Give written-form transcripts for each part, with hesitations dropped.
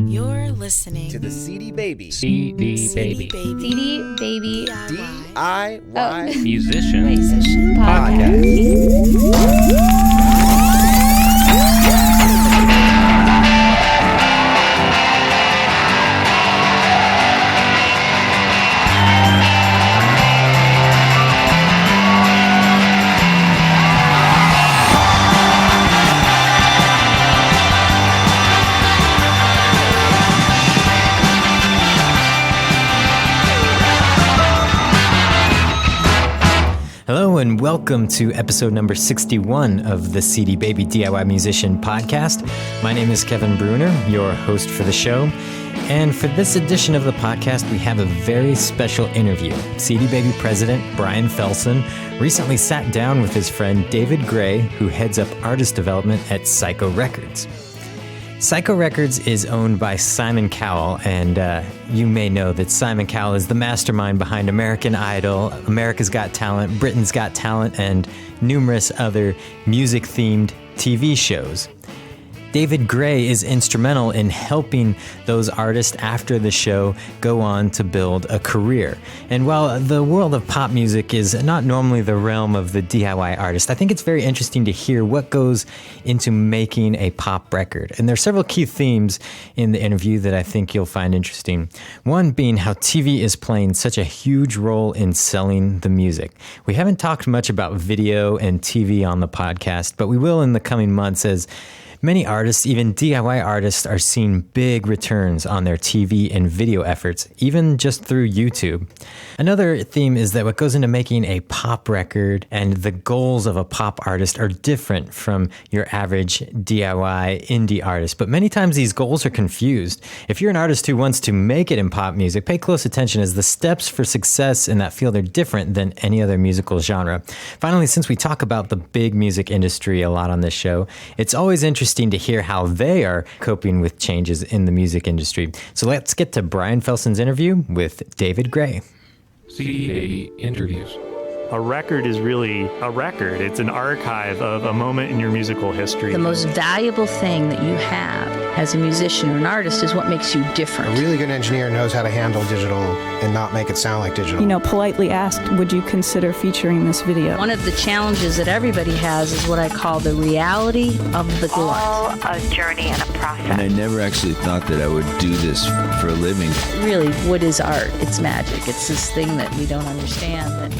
You're listening to the CD Baby DIY Musician Podcast. Hello and welcome to episode number 61 of the CD Baby DIY Musician Podcast. My name is Kevin Bruner, your host for the show. And for this edition of the podcast, we have a very special interview. CD Baby President Brian Felsen recently sat down with his friend David Gray, who heads up artist development at Syco Records. Syco Records is owned by Simon Cowell, and you may know that Simon Cowell is the mastermind behind American Idol, America's Got Talent, Britain's Got Talent, and numerous other music-themed TV shows. David Gray is instrumental in helping those artists after the show go on to build a career. And while the world of pop music is not normally the realm of the DIY artist, I think it's very interesting to hear what goes into making a pop record. And there are several key themes in the interview that I think you'll find interesting. One being how TV is playing such a huge role in selling the music. We haven't talked much about video and TV on the podcast, but we will in the coming months as many artists, even DIY artists, are seeing big returns on their TV and video efforts, even just through YouTube. Another theme is that what goes into making a pop record and the goals of a pop artist are different from your average DIY indie artist, but many times these goals are confused. If you're an artist who wants to make it in pop music, pay close attention as the steps for success in that field are different than any other musical genre. Finally, since we talk about the big music industry a lot on this show, it's always interesting to hear how they are coping with changes in the music industry. So let's get to Brian Felsen's interview with David Gray. CD interviews. A record is really a record. It's an archive of a moment in your musical history. The most valuable thing that you have as a musician or an artist is what makes you different. A really good engineer knows how to handle digital and not make it sound like digital. You know, politely asked, would you consider featuring this video? One of the challenges that everybody has is what I call the reality of the glut. All a journey and a process. And I never actually thought that I would do this for a living. Really, what is art? It's magic. It's this thing that we don't understand.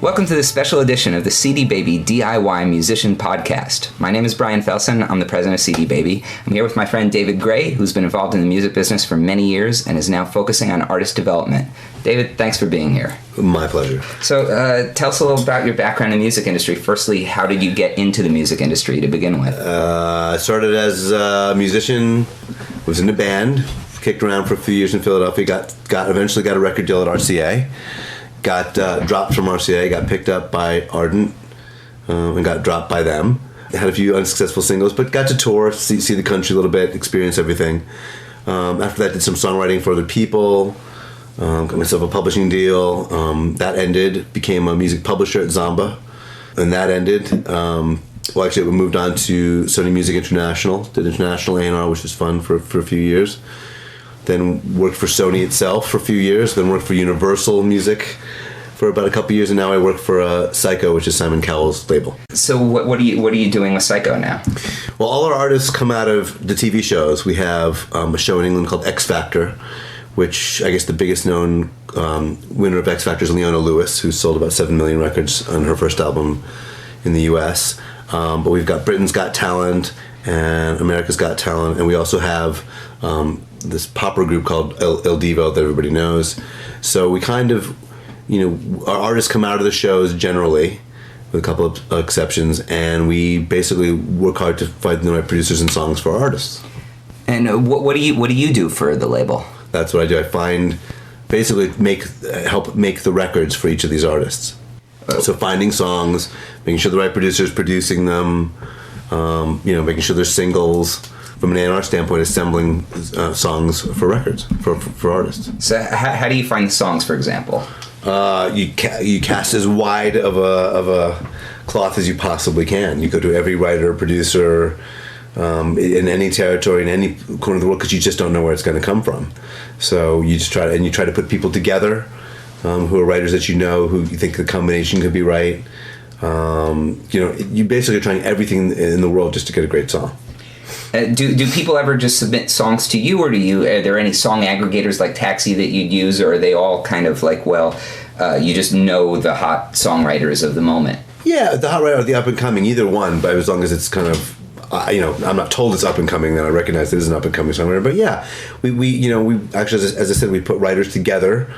Welcome to this special edition of the CD Baby DIY Musician Podcast. My name is Brian Felsen. I'm the president of CD Baby. I'm here with my friend David Gray, who's been involved in the music business for many years and is now focusing on artist development. David, thanks for being here. My pleasure. So tell us a little about your background in the music industry. Firstly, how did you get into the music industry to begin with? I started as a musician, was in a band, kicked around for a few years in Philadelphia, eventually got a record deal at RCA. Got dropped from RCA, got picked up by Ardent, and got dropped by them. Had a few unsuccessful singles, but got to tour, see the country a little bit, experience everything. After that, did some songwriting for other people, got myself a publishing deal. That ended, became a music publisher at Zamba, and that ended. Actually, we moved on to Sony Music International, did international A&R, which was fun for a few years. Then worked for Sony itself for a few years, then worked for Universal Music for about a couple years, and now I work for Syco, which is Simon Cowell's label. So what are you doing with Syco now? Well, all our artists come out of the TV shows. We have a show in England called X Factor, which I guess the biggest known winner of X Factor is Leona Lewis, who sold about 7 million records on her first album in the US. But we've got Britain's Got Talent and America's Got Talent, and we also have this popper group called El Divo that everybody knows. So we kind of, our artists come out of the shows generally, with a couple of exceptions, and we basically work hard to find the right producers and songs for our artists. And what do you do for the label? That's what I do. I basically help make the records for each of these artists. So finding songs, making sure the right producer's producing them, making sure there's singles. From an A&R standpoint, assembling songs for records, for artists. So how do you find the songs, for example? You cast as wide of a cloth as you possibly can. You go to every writer, producer, in any territory, in any corner of the world, because you just don't know where it's going to come from. So you just try to put people together who are writers that you know, who you think the combination could be right. You basically are trying everything in the world just to get a great song. Do people ever just submit songs to you, or are there any song aggregators like Taxi that you'd use, or are they all kind of like, you just know the hot songwriters of the moment? Yeah, the hot writer or the up and coming, either one, but as long as it's kind of, I'm not told it's up and coming, then I recognize it is an up and coming songwriter. But yeah, we actually, as I said, we put writers together,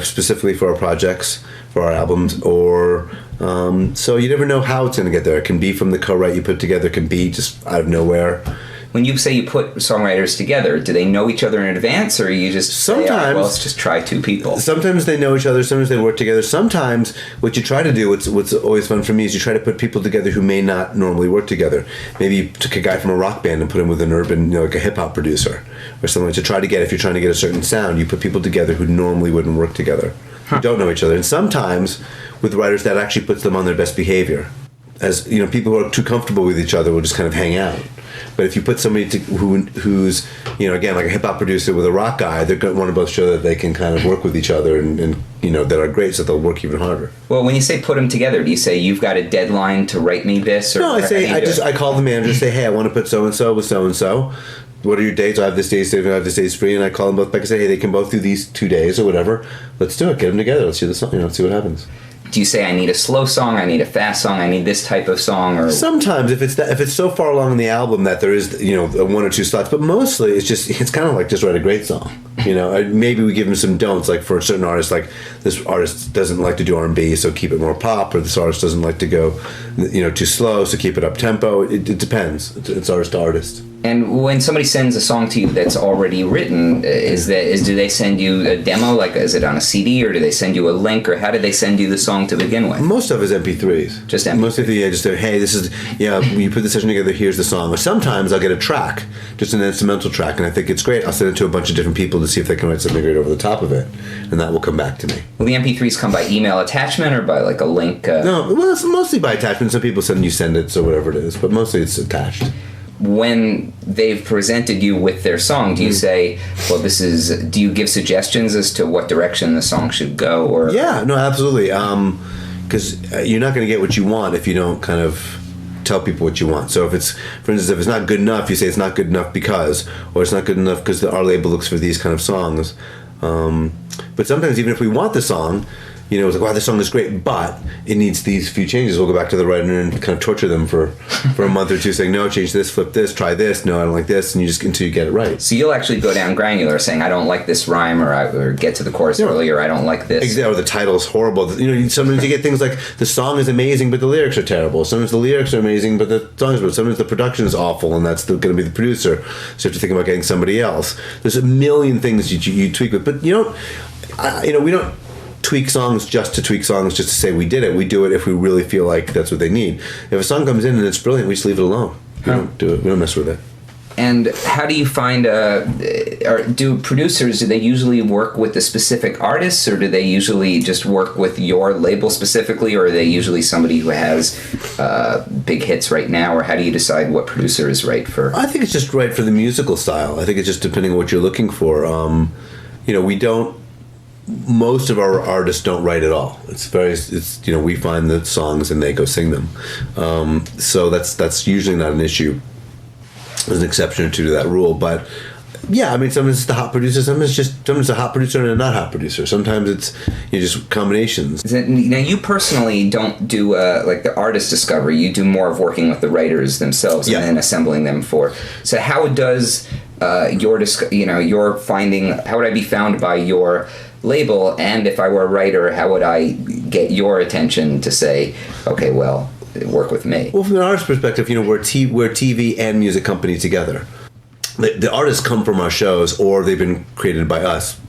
specifically for our projects, for our albums, or so you never know how it's going to get there. It can be from the co-write you put together, it can be just out of nowhere. When you say you put songwriters together, do they know each other in advance, or you just say, let's just try two people? Sometimes they know each other, sometimes they work together. Sometimes what you try to do, what's always fun for me, is you try to put people together who may not normally work together. Maybe you took a guy from a rock band and put him with an urban, like a hip-hop producer or something, to try to get, if you're trying to get a certain sound, you put people together who normally wouldn't work together, who don't know each other. And sometimes with writers, that actually puts them on their best behavior. As people who are too comfortable with each other will just kind of hang out. But if you put somebody who's again, like a hip hop producer with a rock guy, they're going to want to both show that they can kind of work with each other and that are great, so they'll work even harder. Well, when you say put them together, do you say you've got a deadline to write me this? Or, no, I call the manager and say, hey, I want to put so and so with so and so. What are your dates? I have this day's free, I have this day's free, and I call them both back and say, hey, they can both do these 2 days or whatever. Let's do it. Get them together. Let's do the song. Let's see what happens. Do you say I need a slow song, I need a fast song, I need this type of song? Or sometimes if it's so far along in the album that there is one or two slots, but mostly it's kind of like just write a great song. Maybe we give them some don'ts, like for a certain artist, like this artist doesn't like to do R&B, so keep it more pop, or this artist doesn't like to go too slow, so keep it up tempo. It depends. It's artist to artist. And when somebody sends a song to you that's already written, do they send you a demo? Like, is it on a CD, or do they send you a link, or how do they send you the song to begin with? Most of it is MP3s. Just MP3s. Most of it, just say, hey, this is, when you put the session together, here's the song. Or sometimes I'll get a track, just an instrumental track, and I think it's great. I'll send it to a bunch of different people to see if they can write something great over the top of it, and that will come back to me. Will the MP3s come by email attachment or by like a link? No, well, it's mostly by attachment. Some people send you send-its or whatever it is, but mostly it's attached. When they've presented you with their song, do you say, well, do you give suggestions as to what direction the song should go? Or yeah, no, absolutely. Because you're not going to get what you want if you don't kind of tell people what you want. So for instance, if it's not good enough, you say it's not good enough because, or it's not good enough because our label looks for these kind of songs. But sometimes even if we want the song, it's like, wow, this song is great, but it needs these few changes. We'll go back to the writer and kind of torture them for a month or two, saying, no, change this, flip this, try this, no, I don't like this, and until you get it right. So you'll actually go down granular, saying, I don't like this rhyme, or get to the chorus earlier, I don't like this. Exactly, or the title's horrible. Sometimes you get things like, the song is amazing, but the lyrics are terrible. Sometimes the lyrics are amazing, but the song is terrible. Sometimes the production is awful, and that's going to be the producer, so you have to think about getting somebody else. There's a million things you tweak with, but we don't tweak songs just to tweak songs just to say we did it. We do it if we really feel like that's what they need. If a song comes in and it's brilliant, we just leave it alone. We don't do it. We don't mess with it. And how do you find do producers, do they usually work with the specific artists, or do they usually just work with your label specifically, or are they usually somebody who has big hits right now, or how do you decide what producer is right for? I think it's just right for the musical style. I think it's just depending on what you're looking for. Most of our artists don't write at all. We find the songs and they go sing them. So that's usually not an issue. There's an exception or two to that rule, but yeah, sometimes it's the hot producer, sometimes a hot producer and a not hot producer. Sometimes it's just combinations. Now, you personally don't do like the artist discovery. You do more of working with the writers themselves and then assembling them for. So how does your finding? How would I be found by your label? And if I were a writer, how would I get your attention to say, okay, well, work with me? Well, from an artist perspective, we're TV and music company together. The artists come from our shows, or they've been created by us.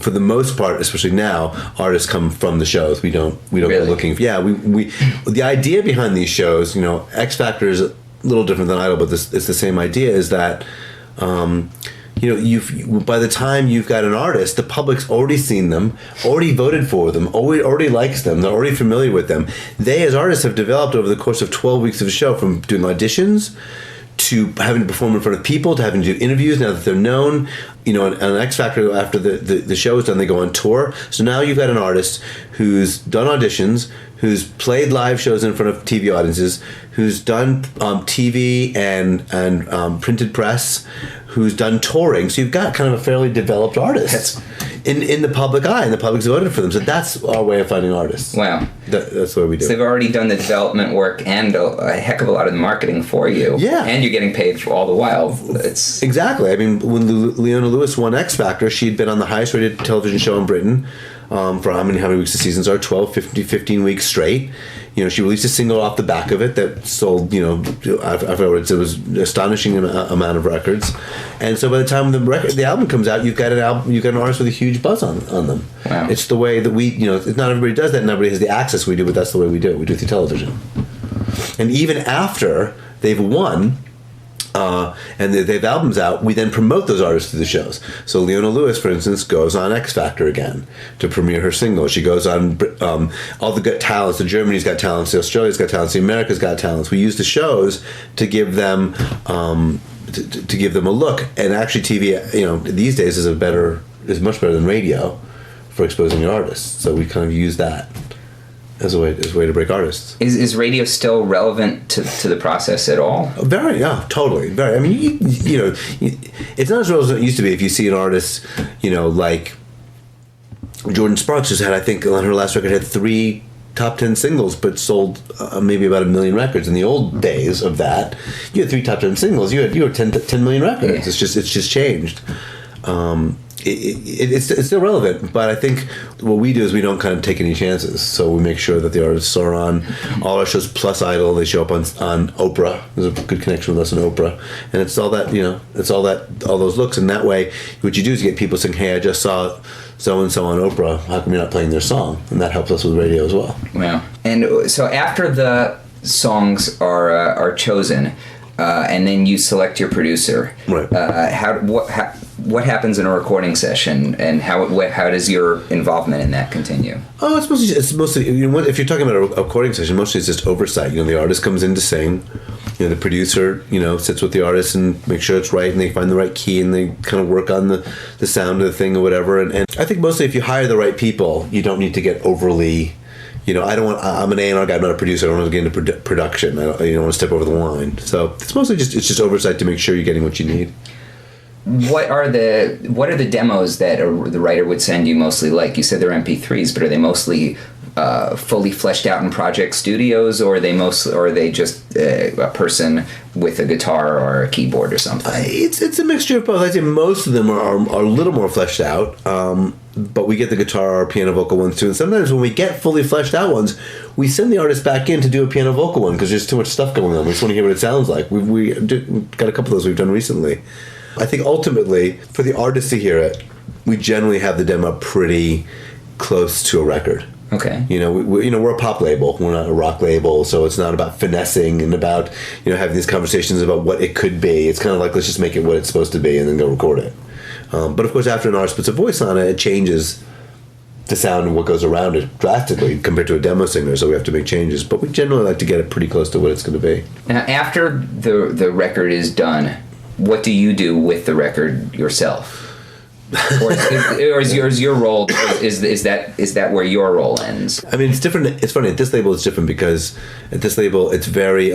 For the most part, especially now, artists come from the shows. We don't go looking. Yeah, we the idea behind these shows, X Factor is a little different than Idol, but it's the same idea. Is that by the time you've got an artist, the public's already seen them, already voted for them, already likes them, they're already familiar with them. They, as artists, have developed over the course of 12 weeks of a show, from doing auditions to having to perform in front of people, to having to do interviews now that they're known. On X Factor, after the show is done, they go on tour. So now you've got an artist who's done auditions, who's played live shows in front of TV audiences, who's done TV and printed press, who's done touring. So you've got kind of a fairly developed artist in the public eye, and the public's voted for them. So that's our way of finding artists. Wow. That's what we do. So they've already done the development work and a heck of a lot of the marketing for you. Yeah. And you're getting paid for all the while. It's Exactly. I mean, when Leona Lewis won X Factor, she'd been on the highest rated television show in Britain for how many weeks the seasons are, 12, 15 weeks straight. She released a single off the back of it that sold, I forgot it was an astonishing amount of records. And so by the time the album comes out, you've got an artist with a huge buzz on them. Wow. It's the way that we, not everybody does that, and everybody has the access we do, but that's the way we do it. We do it through television. And even after they've won, and they have albums out, we then promote those artists through the shows. So Leona Lewis, for instance, goes on X Factor again to premiere her single. She goes on all the Got Talents. The Germany's Got Talents. The Australia's Got Talents. The America's Got Talents. We use the shows to give them to give them a look. And actually, TV, these days is much better than radio for exposing your artists. So we kind of use that as a way to break artists. Is radio still relevant to the process at all? Very, yeah, totally. Very. I mean, it's not as relevant as it used to be. If you see an artist, like Jordan Sparks, who's had, I think, on her last record, had 3 top 10 singles, but sold maybe about 1 million records. In the old days of that, you had 3 top 10 singles. You had 10 million records. Yeah. It's just changed. It's still relevant, but I think what we do is we don't kind of take any chances. So we make sure that the artists are on all our shows plus Idol. They show up on Oprah. There's a good connection with us on Oprah, and it's all that it's all those looks. And that way, what you do is you get people saying, "Hey, I just saw so and so on Oprah. How come you're not playing their song?" And that helps us with radio as well. Wow. And so after the songs are chosen, and then you select your producer. Right. What happens in a recording session, and how does your involvement in that continue? Oh, it's mostly if you're talking about a recording session, mostly it's just oversight. The artist comes in to sing. The producer, sits with the artist and makes sure it's right, and they find the right key, and they kind of work on the sound of the thing or whatever. And I think mostly if you hire the right people, you don't need to get overly. I'm an A&R guy, I'm not a producer. I don't want to get into production. I don't want to step over the line. So it's mostly just oversight to make sure you're getting what you need. What are the demos that the writer would send you mostly like? You said they're MP3s, but are they mostly fully fleshed out in Project Studios, or are they just a person with a guitar or a keyboard or something? It's a mixture of both. I'd say most of them are a little more fleshed out, but we get the guitar or piano vocal ones too. And sometimes when we get fully fleshed out ones, we send the artist back in to do a piano vocal one because there's too much stuff going on. We just want to hear what it sounds like. We've got a couple of those we've done recently. I think ultimately, for the artist to hear it, we generally have the demo pretty close to a record. Okay. We're a pop label. We're not a rock label, so it's not about finessing and about having these conversations about what it could be. It's kind of like, let's just make it what it's supposed to be and then go record it. But of course, after an artist puts a voice on it, it changes the sound and what goes around it drastically compared to a demo singer. So we have to make changes. But we generally like to get it pretty close to what it's going to be. Now, after the record is done, what do you do with the record yourself? Or is your role is that where your role ends? I mean, it's different. It's funny, at this label it's different because at this label it's very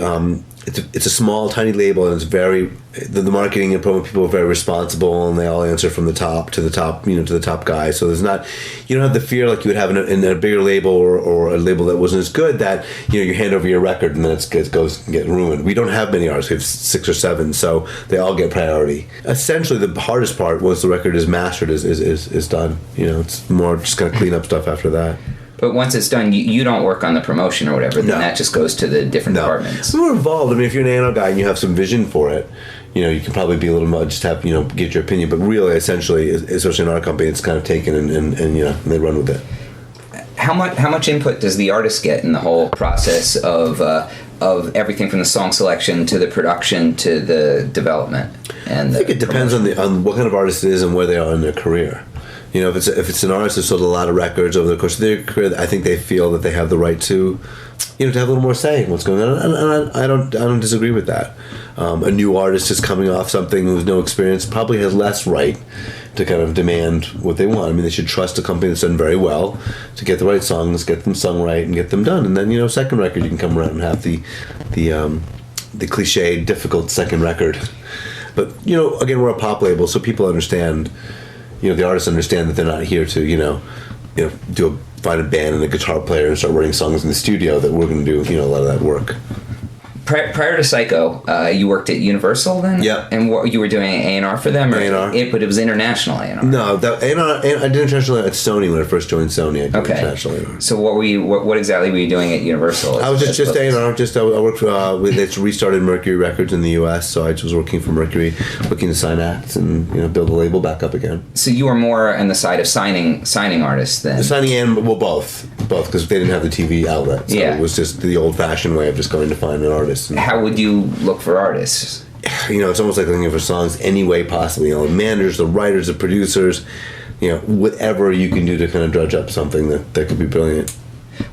it's a small, tiny label, and it's very the marketing and promo people are very responsible, and they all answer from the top to the top, to the top guy. So there's not, you don't have the fear like you would have in a bigger label or a label that wasn't as good that you hand over your record and then it goes and get ruined. We don't have many artists. We have 6 or 7, so they all get priority. Essentially, the hardest part once the record is mastered is done. It's more just kind of clean up stuff after that. But once it's done, you don't work on the promotion or whatever. Then that just goes to the different departments. We're involved. I mean, if you're an A&R guy and you have some vision for it, you can probably be a little more, just have, get your opinion. But really, essentially, especially in our company, it's kind of taken and they run with it. How much input does the artist get in the whole process of everything from the song selection to the production to the development? I think it depends on what kind of artist it is and where they are in their career. If it's an artist who's sold a lot of records over the course of their career, I think they feel that they have the right to, to have a little more say in what's going on. And I don't disagree with that. a new artist is coming off something who's no experience, probably has less right to kind of demand what they want. I mean, they should trust a company that's done very well to get the right songs, get them sung right, and get them done. And then, second record, you can come around and have the cliched, difficult second record. But, again, we're a pop label, so people understand, the artists understand that they're not here to, find a band and a guitar player and start writing songs in the studio, that we're going to do, a lot of that work. Prior to Syco, you worked at Universal then? Yeah. And what, you were doing A&R for them? A&R. But it was international A&R. No, A&R, I did international at Sony when I first joined Sony. I did international A&R. So what exactly were you doing at Universal? I was just A&R. I worked they restarted Mercury Records in the U.S., so I was working for Mercury, looking to sign acts and build the label back up again. So you were more on the side of signing artists then? Signing and both because they didn't have the TV outlet. So it was just the old-fashioned way of just going to find an artist. How would you look for artists? It's almost like looking for songs any way possible. The managers, the writers, the producers, whatever you can do to kind of dredge up something that could be brilliant.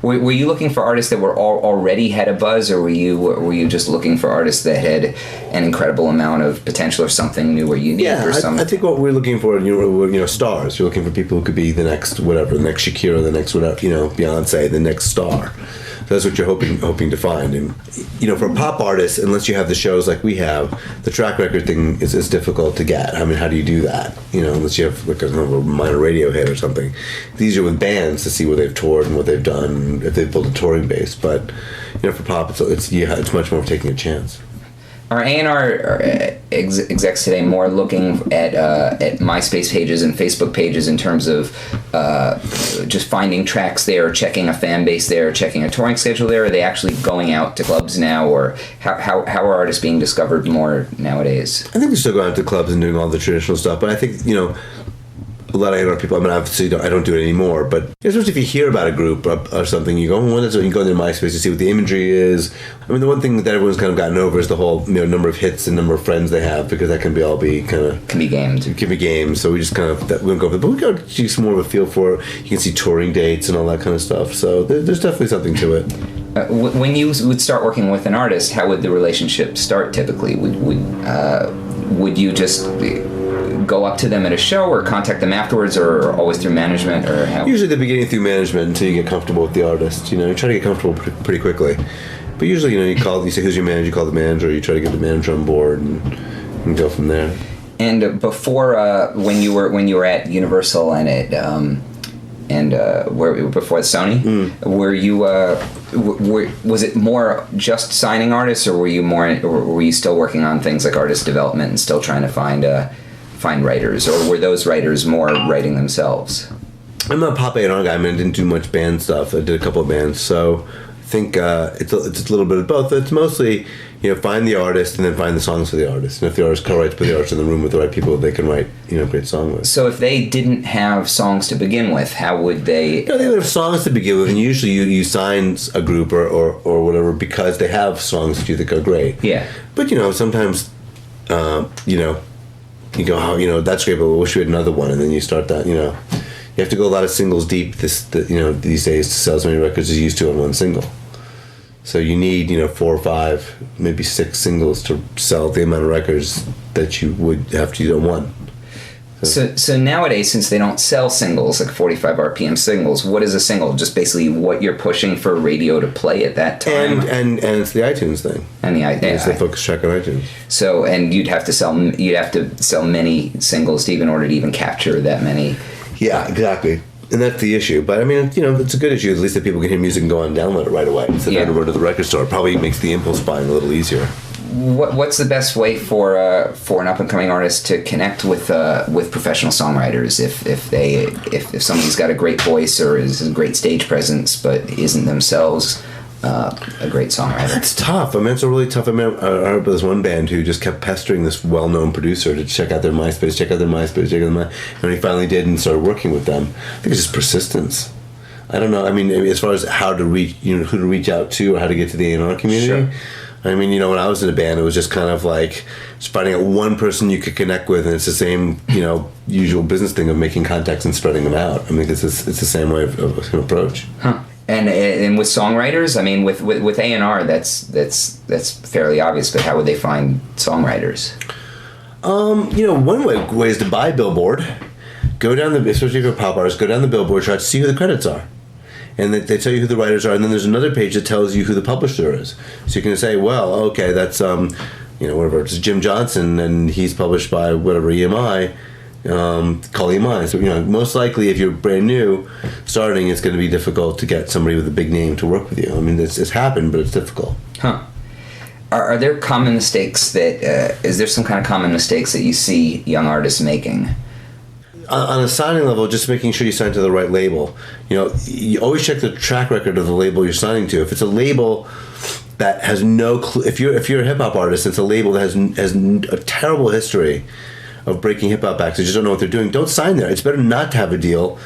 Were you looking for artists that were already had a buzz, or were you just looking for artists that had an incredible amount of potential or something new or unique? I think what we're looking for, stars. You're looking for people who could be the next whatever, the next Shakira, the next whatever, Beyonce, the next star. That's what you're hoping to find. And for a pop artist, unless you have the shows like we have, the track record thing is difficult to get. I mean, how do you do that? Unless you have like a minor radio hit or something. It's easier with bands to see where they've toured and what they've done, if they've built a touring base. But for pop, it's much more of taking a chance. Are A&R execs today more looking at MySpace pages and Facebook pages in terms of just finding tracks there, checking a fan base there, checking a touring schedule there? Are they actually going out to clubs now, or how are artists being discovered more nowadays? I think they still go out to clubs and doing all the traditional stuff, but I think, a lot of A&R people, I mean, obviously I don't do it anymore, but especially if you hear about a group or something, you go, well, that's what you go into MySpace to see what the imagery is. I mean, the one thing that everyone's kind of gotten over is the whole number of hits and number of friends they have, because that can be gamed. It can be gamed, so we just kind of, we don't go, but we go to see more of a feel for it. You can see touring dates and all that kind of stuff, so there's definitely something to it. When you would start working with an artist, how would the relationship start typically? Would you just go up to them at a show, or contact them afterwards, or always through management, or how? Usually the beginning through management until you get comfortable with the artist. You try to get comfortable pretty quickly. But usually, you say, who's your manager? You call the manager, you try to get the manager on board and go from there. And before, when you were at Universal and before Sony, were you was it more just signing artists, or were you still working on things like artist development and still trying to find writers, or were those writers more writing themselves? I'm not a pop A&R guy. I mean, I didn't do much band stuff. I did a couple of bands, so I think it's a little bit of both. It's mostly find the artist and then find the songs for the artist. And if the artist co-writes, put the artist in the room with the right people they can write great songs with. So if they didn't have songs to begin with, how would they? They would have songs to begin with, and usually you sign a group or whatever because they have songs that you think are great. Yeah. But sometimes you go, oh, that's great, but we wish we had another one, and then you start that. You have to go a lot of singles deep these days to sell as many records as you used to on one single. So you need 4 or 5, maybe 6 singles to sell the amount of records that you would have to do on one. So nowadays, since they don't sell singles, like 45 RPM singles, what is a single? Just basically what you're pushing for radio to play at that time? And it's the iTunes thing. And it's the focus track on iTunes. So, and you'd have to sell many singles to even capture that many. Yeah, exactly. And that's the issue. But I mean, it's a good issue. At least that people can hear music and go on and download it right away instead of having to run to the record store. It probably makes the impulse buying a little easier. What's the best way for an up and coming artist to connect with professional songwriters if somebody's got a great voice or is a great stage presence but isn't themselves a great songwriter? That's tough. I mean, it's a really tough. I heard this one band who just kept pestering this well-known producer to check out their MySpace, and he finally did and started working with them. I think it's just persistence. I don't know. I mean, as far as how to reach, who to reach out to or how to get to the A&R community. Sure. I mean, when I was in a band, it was just kind of like just finding out one person you could connect with, and it's the same, usual business thing of making contacts and spreading them out. I mean, it's the same way of approach. Huh. And with songwriters, I mean, with A&R, that's fairly obvious. But how would they find songwriters? One way is to buy Billboard. Go down especially if you're a pop artist, go down the Billboard chart, see who the credits are. And they tell you who the writers are, and then there's another page that tells you who the publisher is. So you can say, well, okay, that's, whatever, it's Jim Johnson, and he's published by whatever, EMI, call EMI. So, most likely if you're brand new, starting, it's going to be difficult to get somebody with a big name to work with you. I mean, it's happened, but it's difficult. Huh. Are there common mistakes is there some kind of common mistakes that you see young artists making? On a signing level, just making sure you sign to the right label. You always check the track record of the label you're signing to. If it's a label that has no clue, if you're a hip hop artist, it's a label that has a terrible history of breaking hip hop acts. They just don't know what they're doing. Don't sign there. It's better not to have a deal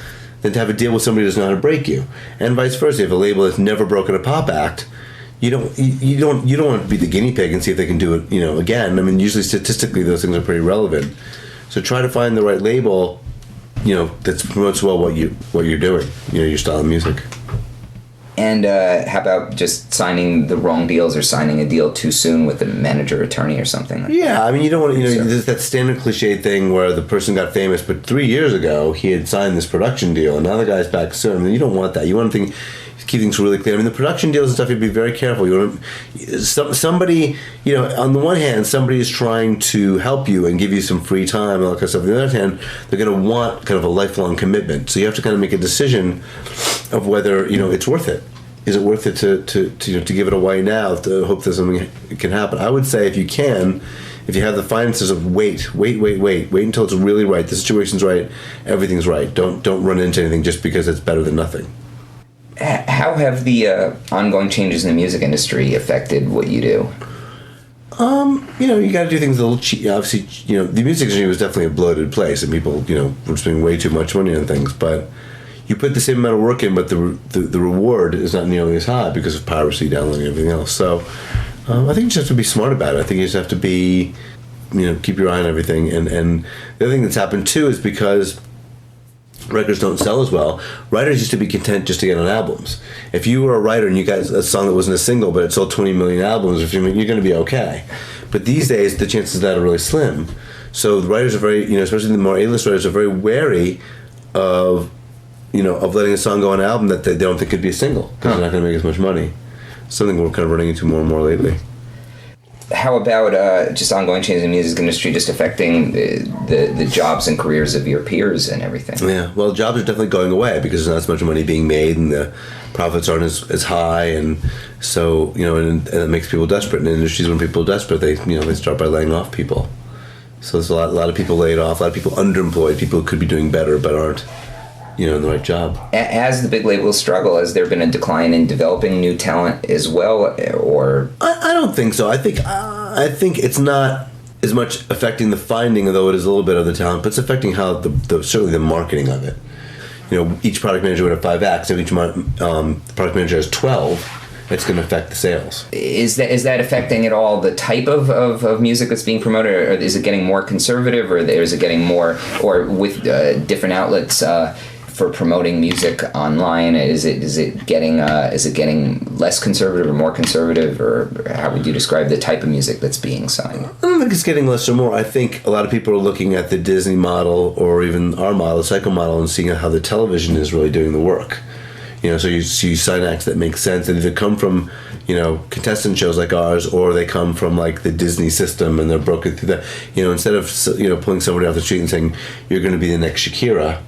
than to have a deal with somebody who doesn't know how to break you. And vice versa. If a label that's never broken a pop act, you don't want to be the guinea pig and see if they can do it. Again. I mean, usually statistically, those things are pretty relevant. So try to find the right label. That promotes well what you're doing, your style of music. And how about just signing the wrong deals or signing a deal too soon with a manager, attorney, or something? Yeah, I mean, you don't want to, there's that standard cliche thing where the person got famous, but 3 years ago he had signed this production deal, and now the guy's back soon. I mean, you don't want that. You want to keep things really clear. I mean, the production deals and stuff, you have to be very careful. You want to, somebody, on the one hand, somebody is trying to help you and give you some free time and all that kind of stuff. On the other hand, they're going to want kind of a lifelong commitment. So you have to kind of make a decision of whether, it's worth it. Is it worth it to give it away now to hope that something can happen? I would say if you have the finances of wait until it's really right, the situation's right, everything's right. Don't run into anything just because it's better than nothing. How have the ongoing changes in the music industry affected what you do? You got to do things a little cheap. Obviously, the music industry was definitely a bloated place, and people, were spending way too much money on things. But you put the same amount of work in, but the reward is not nearly as high because of piracy, downloading, and everything else. So I think you just have to be smart about it. I think you just have to be, keep your eye on everything. And the other thing that's happened too is because records don't sell as well, writers used to be content just to get on albums. If you were a writer and you got a song that wasn't a single but it sold 20 million albums, you're going to be okay. But these days the chances of that are really slim. So the writers are very, especially the more A-list writers, are very wary of letting a song go on an album that they don't think could be a single because they're not going to make as much money. Something we're kind of running into more and more lately. How about just ongoing changes in the music industry just affecting the jobs and careers of your peers and everything? Yeah, well, jobs are definitely going away because there's not as much money being made and the profits aren't as high, and so and it makes people desperate. And in industries, when people are desperate, they start by laying off people. So there's a lot of people laid off, a lot of people underemployed, people who could be doing better but aren't in the right job. As the big labels struggle, has there been a decline in developing new talent as well, or? I don't think so. I think it's not as much affecting the finding, although it is a little bit of the talent, but it's affecting how certainly the marketing of it. Each product manager would have 5 acts. If each product manager has 12, it's going to affect the sales. Is that affecting at all the type of music that's being promoted, or is it getting more conservative, or is it getting more, or with different outlets for promoting music online? Is it getting less conservative or more conservative, or how would you describe the type of music that's being signed? I don't think it's getting less or more. I think a lot of people are looking at the Disney model or even our model, the Syco model, and seeing how the television is really doing the work. So you sign acts that make sense, and if they come from, contestant shows like ours, or they come from like the Disney system and they're broken through that, instead of pulling somebody off the street and saying you're going to be the next Shakira,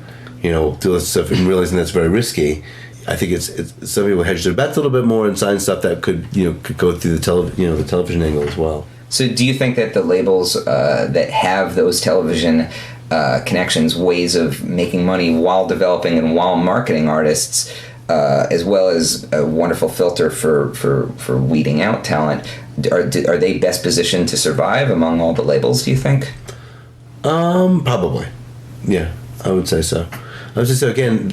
do this stuff and realizing that's very risky. I think it's some people hedge their bets a little bit more and sign stuff that could go through the television angle as well. So do you think that the labels that have those television connections, ways of making money while developing and while marketing artists, as well as a wonderful filter for weeding out talent, are they best positioned to survive among all the labels, do you think? Probably. Yeah, I would say so. Again,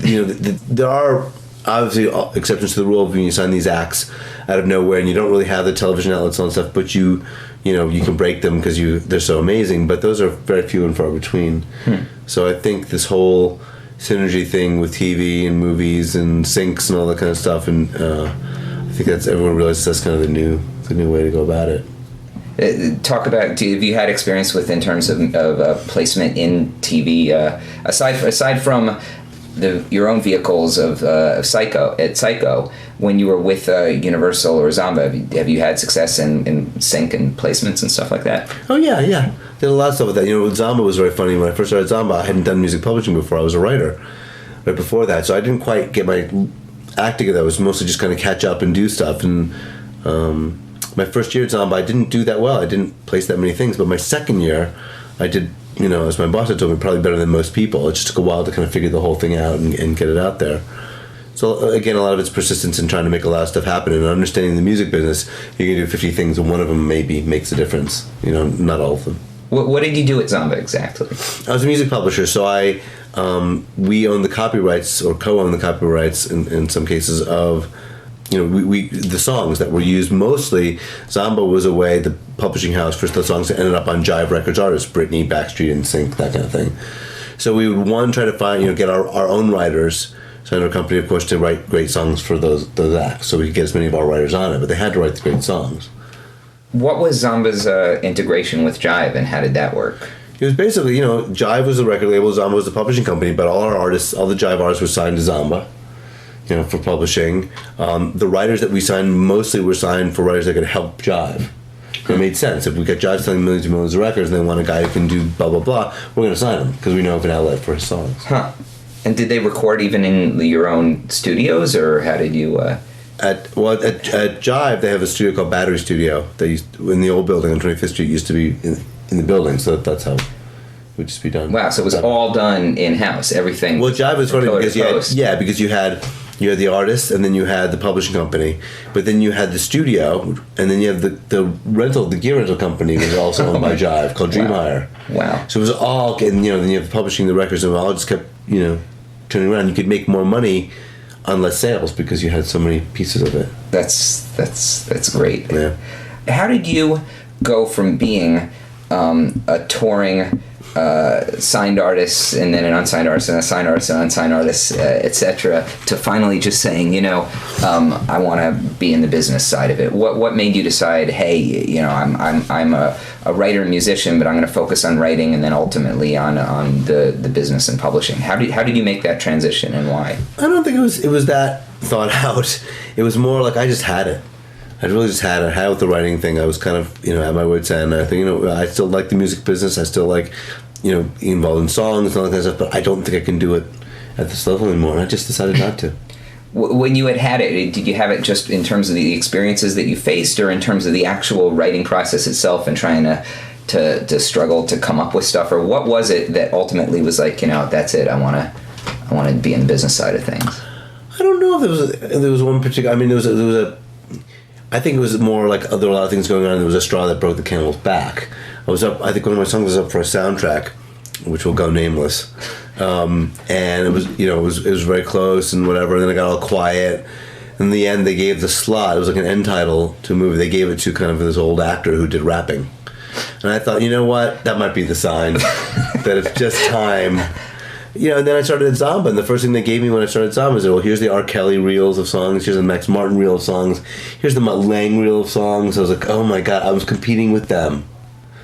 there are obviously exceptions to the rule when you sign these acts out of nowhere and you don't really have the television outlets and stuff, but you can break them because they're so amazing, but those are very few and far between. So I think this whole synergy thing with TV and movies and syncs and all that kind of stuff, and I think everyone realizes that's kind of the new way to go about it. Talk about, have you had experience with, in terms of placement in TV, aside from your own vehicles of Syco, when you were with Universal or Zamba, have you had success in sync and placements and stuff like that? Oh yeah. Did a lot of stuff with that. With Zamba was very funny. When I first started Zamba, I hadn't done music publishing before. I was a writer right before that, so I didn't quite get my act together. I was mostly just kind of catch up and do stuff. And my first year at Zamba, I didn't do that well. I didn't place that many things. But my second year, I did, as my boss had told me, probably better than most people. It just took a while to kind of figure the whole thing out and get it out there. So again, a lot of it's persistence in trying to make a lot of stuff happen, and understanding the music business. You can do 50 things, and one of them maybe makes a difference. Not all of them. What did you do at Zamba exactly? I was a music publisher, so we own the copyrights, or co-own the copyrights in some cases of, the songs that were used. Mostly, Zamba was a way, the publishing house, for the songs that ended up on Jive Records artists, Britney, Backstreet, and Sync, that kind of thing. So we would, try to find, get our own writers, sign our company, of course, to write great songs for those acts, so we could get as many of our writers on it, but they had to write the great songs. What was Zamba's integration with Jive, and how did that work? It was basically, Jive was the record label, Zamba was the publishing company, but all the Jive artists were signed to Zamba, for publishing. The writers that we signed mostly were signed for writers that could help Jive. It made sense. If we got Jive selling millions and millions of records and they want a guy who can do blah, blah, blah, we're going to sign him because we know of an outlet for his songs. Huh. And did they record even in your own studios, or how did you... At Jive, they have a studio called Battery Studio. They in the old building on 25th Street used to be in the building, so that's how it would just be done. Wow, so it was all done in-house, everything. Well, Jive was funny because you had the artist, and then you had the publishing company, but then you had the studio, and then you have the gear rental company was also owned by Jive, called Dream Hire. Wow. So it was all, and then you have publishing the records, and it all just kept, turning around. You could make more money on less sales because you had so many pieces of it. That's great. Yeah. How did you go from being a touring signed artist, and then an unsigned artist, and a signed artist, and unsigned artist, etc., to finally just saying, I want to be in the business side of it? What made you decide, hey, I'm a writer and musician, but I'm going to focus on writing, and then ultimately on the business and publishing? How did you make that transition, and why? I don't think it was that thought out. It was more like I just had it. I really just had it. I had it with the writing thing. I was kind of, at my wit's end. I think, I still like the music business. I still like, involved in songs and all that kind of stuff, but I don't think I can do it at this level anymore. And I just decided not to. When you had it, did you have it just in terms of the experiences that you faced, or in terms of the actual writing process itself and trying to struggle to come up with stuff? Or what was it that ultimately was like, that's it, I want to be in the business side of things? I don't know if there was one particular, I think it was more like there were a lot of things going on. There was a straw that broke the camel's back. I think one of my songs was up for a soundtrack, which will go nameless. And it was, it was very close and whatever. And then it got all quiet. In the end, they gave the slot. It was like an end title to a movie. They gave it to kind of this old actor who did rapping. And I thought, what? That might be the sign that it's just time. And then I started at Zamba, and the first thing they gave me when I started Zamba was, well, here's the R. Kelly reels of songs, here's the Max Martin reel of songs, here's the Mutt Lange reel of songs. I was like, oh my God, I was competing with them.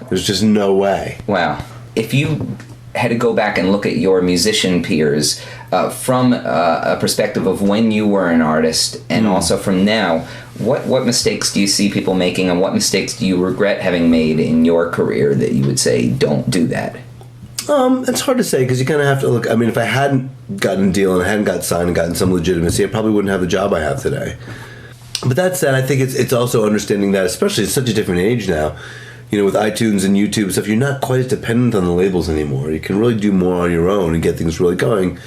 There's just no way. Wow. If you had to go back and look at your musician peers from a perspective of when you were an artist and also from now, what mistakes do you see people making, and what mistakes do you regret having made in your career that you would say, don't do that? It's hard to say because you kind of have to look. If I hadn't gotten a deal and I hadn't got signed and gotten some legitimacy, I probably wouldn't have the job I have today. But that said, I think it's also understanding that, especially at such a different age now, with iTunes and YouTube and stuff, you're not quite as dependent on the labels anymore. You can really do more on your own and get things really going.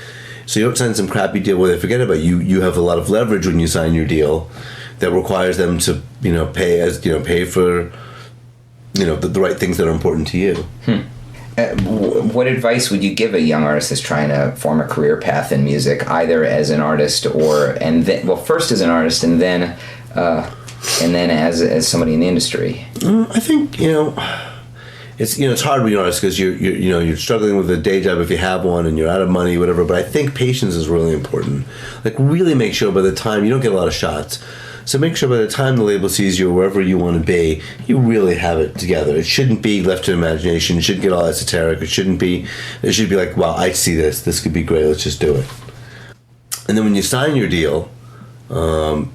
So you don't sign some crappy deal where they forget about you. You have a lot of leverage when you sign your deal that requires them to, pay for, the right things that are important to you. What advice would you give a young artist that's trying to form a career path in music, either as an artist first as an artist and then as somebody in the industry? I think, it's it's hard when you're an artist because you're struggling with a day job if you have one and you're out of money, whatever. But I think patience is really important. Like, really make sure by the time you don't get a lot of shots. So make sure by the time the label sees you wherever you want to be, you really have it together. It shouldn't be left to imagination. It shouldn't get all esoteric. It should be like, wow, I see this. This could be great. Let's just do it. And then when you sign your deal,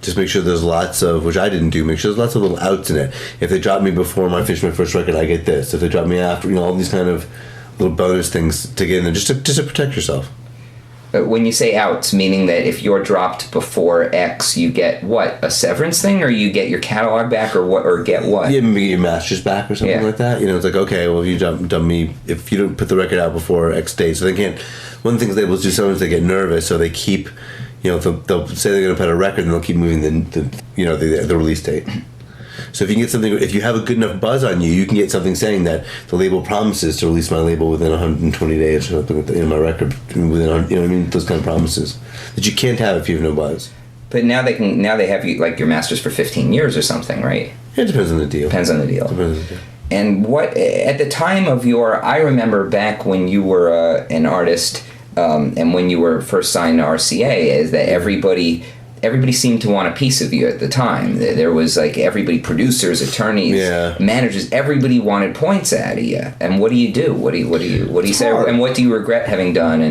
just make sure there's lots of, which I didn't do, make sure there's lots of little outs in it. If they drop me before I finish my first record, I get this. If they drop me after, all these kind of little bonus things to get in there, just to protect yourself. When you say outs, meaning that if you're dropped before X, you get what? A severance thing, or you get your catalog back, or what? Or get what? Yeah, maybe your masters back or something like that. It's like, okay, well, if you done me, if you don't put the record out before X date, so they can't. One of the things labels do sometimes they get nervous, so they keep, they'll say they're going to put a record, and they'll keep moving the release date. So if you can get something, if you have a good enough buzz on you, you can get something saying that the label promises to release my label within 120 days or something, my record within, those kind of promises that you can't have if you have no buzz. But now they have you like your masters for 15 years or something, right? It depends on the deal. And what at the time of I remember back when you were an artist, and when you were first signed to RCA, is that everybody seemed to want a piece of you at the time. There was like everybody, producers, attorneys, managers, everybody wanted points out of you. And what do you do? What do you say? And what do you regret having done?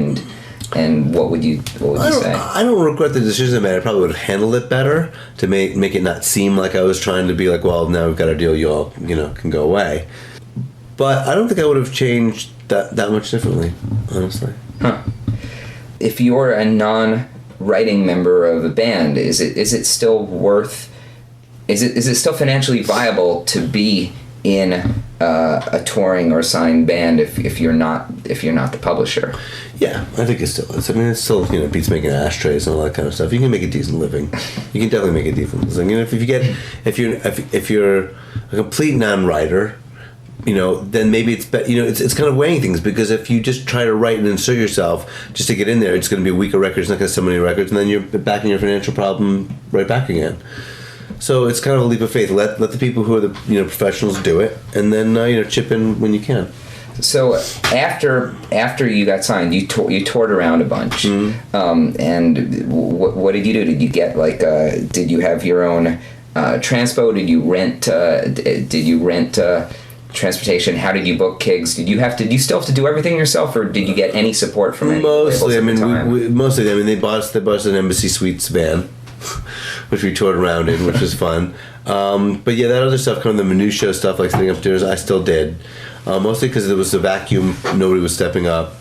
And what would you say? I don't regret the decision I made. I probably would have handled it better to make it not seem like I was trying to be like, well, now we've got our deal, you all can go away. But I don't think I would have changed that much differently, honestly. Huh. If you're a non-writing member of a band, is it still financially viable to be in a touring or signed band if you're not the publisher? Yeah, I think it still is. I mean, it's still beats making ashtrays and all that kind of stuff. You can make a decent living. You can definitely make a decent living. If you're a complete non-writer, then maybe it's it's kind of weighing things, because if you just try to write and insert yourself just to get in there, it's going to be a weaker record. It's not going to sell many records, and then you're back in your financial problem right back again. So it's kind of a leap of faith. Let the people who are the professionals do it, and then chip in when you can. So after you got signed, you toured around a bunch, and what did you do? Did you get did you have your own transpo? Did you rent? Transportation? How did you book gigs? Did you still have to do everything yourself, or did you get any support from any mostly? labels at the time? They bought us an Embassy Suites van, which we toured around in, which was fun. But yeah, that other stuff, kind of the minutiae stuff like sitting upstairs, I still did. Mostly because there was a vacuum, nobody was stepping up,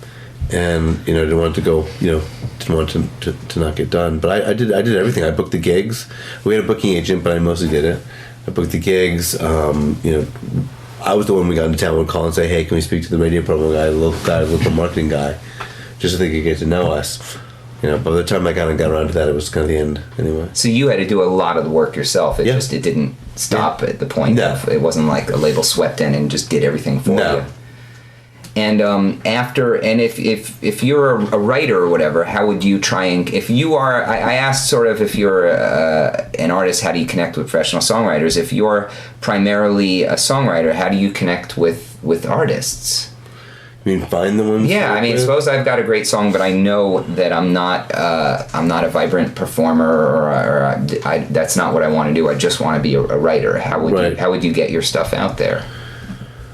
and didn't want it to go, didn't want to not get done. But I did everything. I booked the gigs. We had a booking agent, but I mostly did it. I booked the gigs. I was the one we got into town would call and say, hey, can we speak to the radio program guy, the local marketing guy, just so they could get to know us. By the time I kind of got around to that, it was kind of the end anyway. So you had to do a lot of the work yourself. It didn't stop at the point of, it wasn't like a label swept in and just did everything for you. And if you're a writer or whatever, how would you try and, if you are, I asked sort of if you're an artist, how do you connect with professional songwriters? If you're primarily a songwriter, how do you connect with artists? You mean find the ones? Yeah, I mean, suppose I've got a great song, but I know that I'm not a vibrant performer, or that's not what I want to do. I just want to be a writer. How would you get your stuff out there?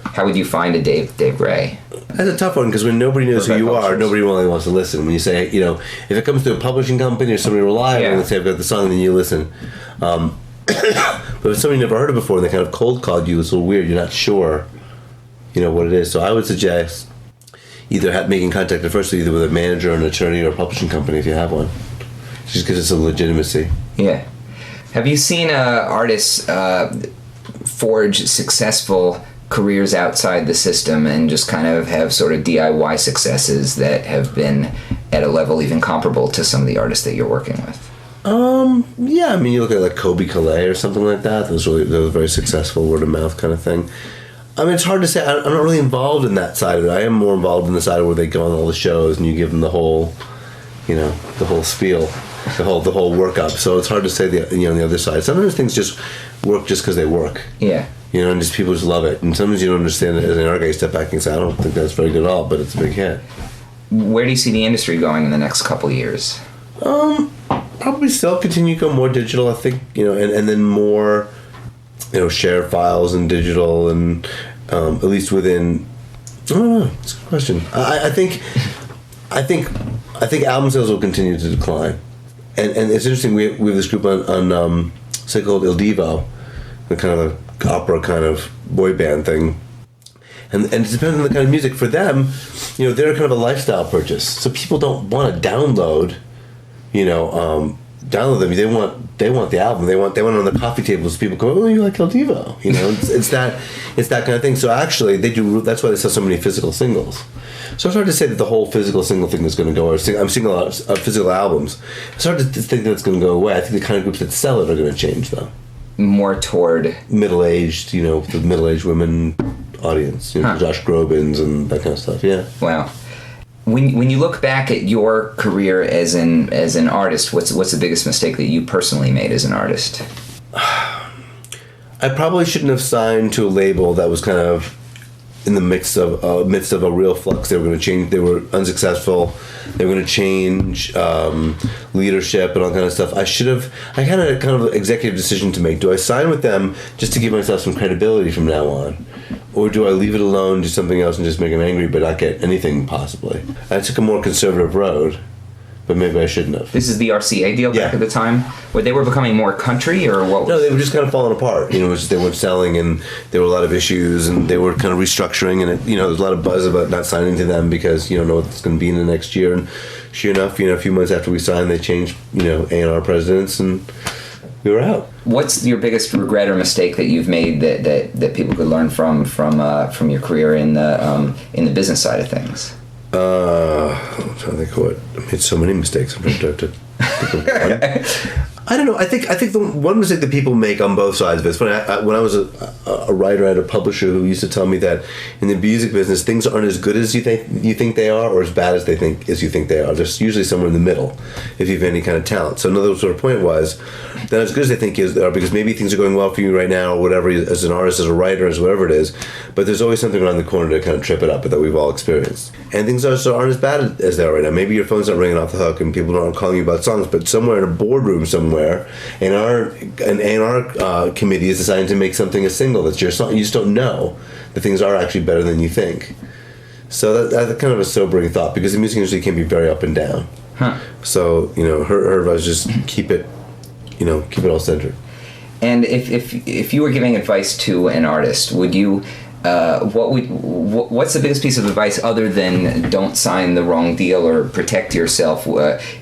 How would you find a Dave Gray? That's a tough one, because when nobody knows who you are, nobody really wants to listen. When you say, if it comes to a publishing company or somebody reliable, and they say, I've got the song, then you listen. But if somebody you never heard of before and they kind of cold called you, it's a little weird. You're not sure, what it is. So I would suggest either making contact at first, either with a manager or an attorney or a publishing company if you have one, just because it's a legitimacy. Yeah. Have you seen artists forge successful careers outside the system and just kind of have sort of DIY successes that have been at a level even comparable to some of the artists that you're working with? Yeah, I mean, you look at like Kobe Calais or something like that. Those were very successful word of mouth kind of thing. I mean, it's hard to say. I'm not really involved in that side of it. I am more involved in the side where they go on all the shows and you give them the whole, the whole spiel, the whole workup. So it's hard to say the other side. Sometimes things just work just because they work. Yeah. You know, and just people just love it. And sometimes you don't understand it as an art guy. You step back and say, I don't think that's very good at all, but it's a big hit. Where do you see the industry going in the next couple of years? Probably still continue to go more digital, I think, you know, and then more, you know, share files and digital, and at least within, I don't know, it's a good question. I think album sales will continue to decline. And it's interesting, we have this group on Syco called Il Divo, the kind of opera kind of boy band thing. And it depends on the kind of music. For them, you know, they're kind of a lifestyle purchase. So people don't want to download, you know, download them. They want the album. They want it on the coffee tables. People go, oh, you like Il Divo? You know, it's that kind of thing. So actually, they do. That's why they sell so many physical singles. So it's hard to say that the whole physical single thing is going to go. I'm seeing a lot of physical albums. It's hard to think that it's going to go away. I think the kind of groups that sell it are going to change, though. More toward middle-aged, you know, the middle-aged women audience, you know, Josh Groban's and that kind of stuff. Yeah. Wow. When you look back at your career as an artist, what's the biggest mistake that you personally made as an artist? I probably shouldn't have signed to a label that was kind of in the midst of a real flux. They were going to change. They were unsuccessful. They were going to change leadership and all kind of stuff. I had a kind of executive decision to make. Do I sign with them just to give myself some credibility from now on? Or do I leave it alone, do something else, and just make them angry but not get anything possibly? I took a more conservative road, but maybe I shouldn't have. This is the RCA deal back at the time? Where they were becoming more country, or what? No, they were just kind of falling apart. You know, they weren't selling, and there were a lot of issues, and they were kind of restructuring, and there was a lot of buzz about not signing to them because you don't know what it's going to be in the next year. And sure enough, you know, a few months after we signed, they changed, you know, A&R presidents, and we were out. What's your biggest regret or mistake that you've made that people could learn from your career in the business side of things? I'm trying to think what. I made so many mistakes. I'm trying to think of one. I don't know. I think the one mistake that people make on both sides of it. It's funny. When I was a writer, I had a publisher who used to tell me that in the music business, things aren't as good as you think they are, or as bad as you think they are. There's usually somewhere in the middle, if you have any kind of talent. So another sort of point was that as good as they think they are, because maybe things are going well for you right now, or whatever, as an artist, as a writer, as whatever it is. But there's always something around the corner to kind of trip it up that we've all experienced. And things aren't as bad as they are right now. Maybe your phone's not ringing off the hook, and people aren't calling you about songs, but somewhere in a boardroom somewhere, an A&R committee is deciding to make something a single that's your song. You just don't know that things are actually better than you think. So that's kind of a sobering thought, because the music industry can be very up and down. So, you know, her advice is just keep it all centered. And if you were giving advice to an artist, would you what's the biggest piece of advice other than don't sign the wrong deal or protect yourself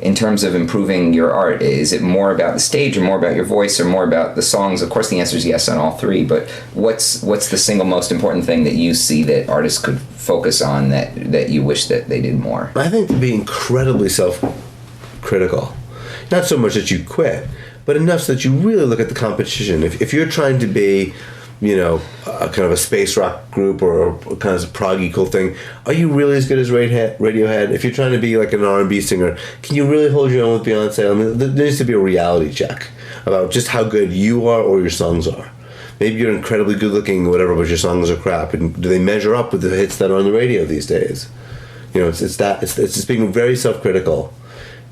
in terms of improving your art? Is it more about the stage, or more about your voice, or more about the songs? Of course the answer is yes on all three, but what's the single most important thing that you see that artists could focus on that you wish that they did more? I think to be incredibly self-critical. Not so much that you quit, but enough so that you really look at the competition. If you're trying to be, you know, a kind of a space rock group or a kind of proggy cool thing, are you really as good as Radiohead? If you're trying to be like an R&B singer, can you really hold your own with Beyonce? I mean, there needs to be a reality check about just how good you are or your songs are. Maybe you're incredibly good looking or whatever, but your songs are crap. And do they measure up with the hits that are on the radio these days? You know, it's just being very self-critical,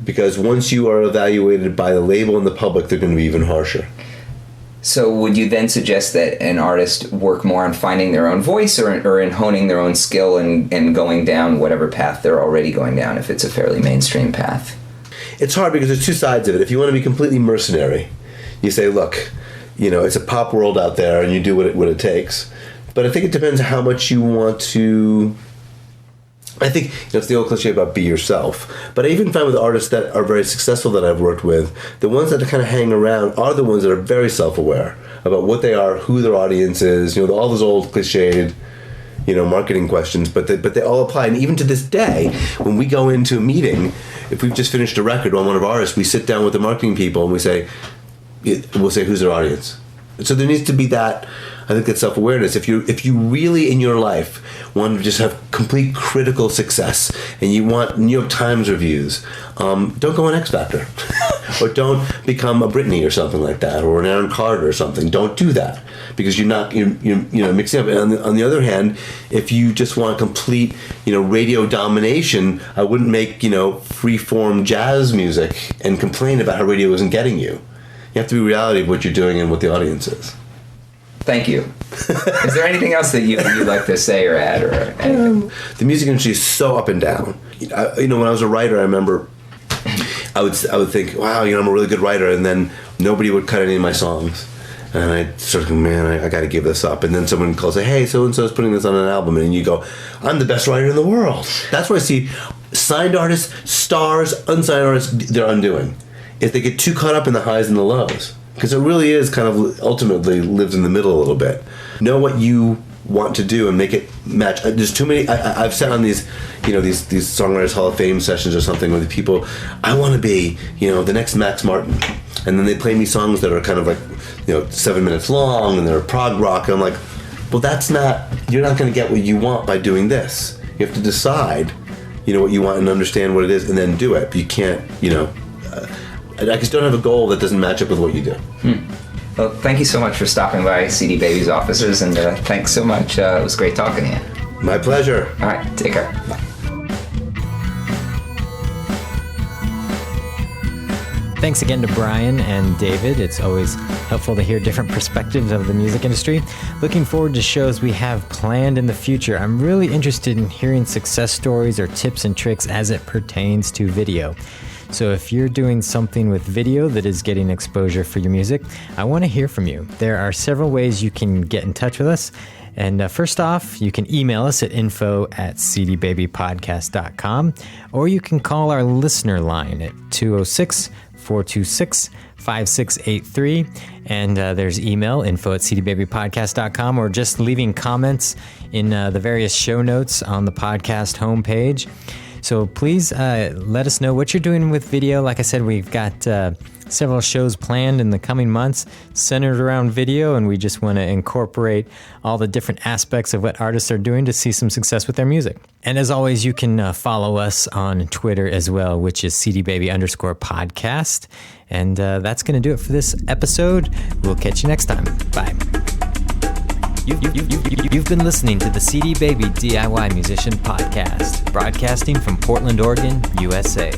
because once you are evaluated by the label and the public, they're going to be even harsher. So would you then suggest that an artist work more on finding their own voice, or in honing their own skill and going down whatever path they're already going down, if it's a fairly mainstream path? It's hard because there's two sides of it. If you want to be completely mercenary, you say, look, you know, it's a pop world out there and you do what it takes. But I think it depends on how much you want to... I think, you know, it's the old cliche about be yourself. But I even find with artists that are very successful that I've worked with, the ones that kind of hang around are the ones that are very self-aware about what they are, who their audience is, you know, all those old cliched, you know, marketing questions, but they all apply. And even to this day, when we go into a meeting, if we've just finished a record on one of ours, we sit down with the marketing people and we'll say, who's their audience? So there needs to be that, I think, that self-awareness. If you really in your life want to just have complete critical success and you want New York Times reviews, don't go on X Factor. Or don't become a Britney or something like that, or an Aaron Carter or something. Don't do that, because you're mixing up. And on the other hand, if you just want complete, radio domination, I wouldn't make, free-form jazz music and complain about how radio isn't getting you. You have to be reality of what you're doing and what the audience is. Thank you. Is there anything else that you'd like to say or add or anything? The music industry is so up and down. When I was a writer, I remember I would think, wow, I'm a really good writer, and then nobody would cut any of my songs. And I'd sort of go, man, I got to give this up. And then someone would call and say, hey, so-and-so's putting this on an album. And you go, I'm the best writer in the world. That's where I see signed artists, stars, unsigned artists, they're undoing. If they get too caught up in the highs and the lows. Because it really is kind of ultimately lives in the middle a little bit. Know what you want to do and make it match. There's too many. I've sat on these, these Songwriters Hall of Fame sessions or something with the people. I want to be, the next Max Martin, and then they play me songs that are kind of like, 7 minutes long and they're prog rock. And I'm like, well, that's not. You're not going to get what you want by doing this. You have to decide, what you want and understand what it is, and then do it. But you can't, I just don't have a goal that doesn't match up with what you do. Well, thank you so much for stopping by CD Baby's offices, and thanks so much. It was great talking to you. My pleasure. All right, take care. Bye. Thanks again to Brian and David. It's always helpful to hear different perspectives of the music industry. Looking forward to shows we have planned in the future. I'm really interested in hearing success stories or tips and tricks as it pertains to video. So if you're doing something with video that is getting exposure for your music, I want to hear from you. There are several ways you can get in touch with us. And first off, you can email us at info@cdbabypodcast.com, or you can call our listener line at 206-426-5683. And there's email, info@cdbabypodcast.com, or just leaving comments in the various show notes on the podcast homepage. So please let us know what you're doing with video. Like I said, we've got several shows planned in the coming months centered around video, and we just want to incorporate all the different aspects of what artists are doing to see some success with their music. And as always, you can follow us on Twitter as well, which is cdbaby_podcast. And that's going to do it for this episode. We'll catch you next time. Bye. You've been listening to the CD Baby DIY Musician Podcast, broadcasting from Portland, Oregon, USA.